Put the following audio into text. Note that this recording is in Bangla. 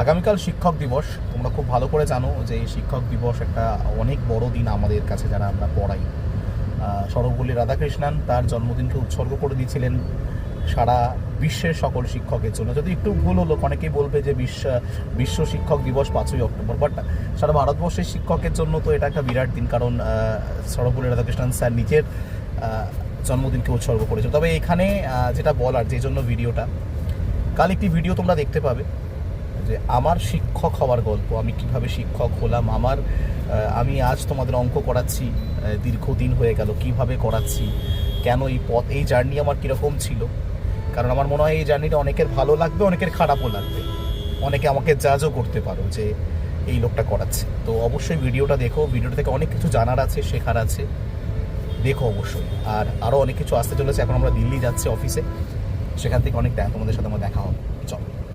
আগামীকাল শিক্ষক দিবস। তোমরা খুব ভালো করে জানো যে এই শিক্ষক দিবস একটা অনেক বড় দিন আমাদের কাছে, যারা আমরা পড়াই। সর্বপল্লী রাধাকৃষ্ণন তার জন্মদিনকে উৎসর্গ করে দিয়েছিলেন সারা বিশ্বের সকল শিক্ষকের জন্য। যদি একটু ভুল হলো, অনেকেই বলবে যে বিশ্ব শিক্ষক দিবস 5ই অক্টোবর, বাট সারা ভারতবর্ষের শিক্ষকের জন্য তো এটা একটা বিরাট দিন, কারণ সর্বপল্লী রাধাকৃষ্ণন স্যার নিজের জন্মদিনকে উৎসর্গ করেছে। তবে এখানে যেটা বলার, যে জন্য ভিডিওটা, কাল একটি ভিডিও তোমরা দেখতে পাবে যে আমার শিক্ষক হওয়ার গল্প, আমি কিভাবে শিক্ষক হলাম, আমি আজ তোমাদের অঙ্ক করাচ্ছি, দীর্ঘদিন হয়ে গেল কিভাবে করাচ্ছি, কেন এই পথ, এই জার্নি আমার কীরকম ছিল। কারণ আমার মনে হয় এই জার্নিটা অনেকের ভালো লাগবে, অনেকের খারাপও লাগবে, অনেকে আমাকে জাজও করতে পারো যে এই লোকটা করাচ্ছে। তো অবশ্যই ভিডিওটা দেখো, ভিডিওটা থেকে অনেক কিছু জানার আছে, শেখার আছে, দেখো অবশ্যই। আর আরও অনেক কিছু আসতে চলেছে। এখন আমরা দিল্লি যাচ্ছি অফিসে, সেখান থেকে অনেক টাইম তোমাদের সাথে আমার দেখা হবে।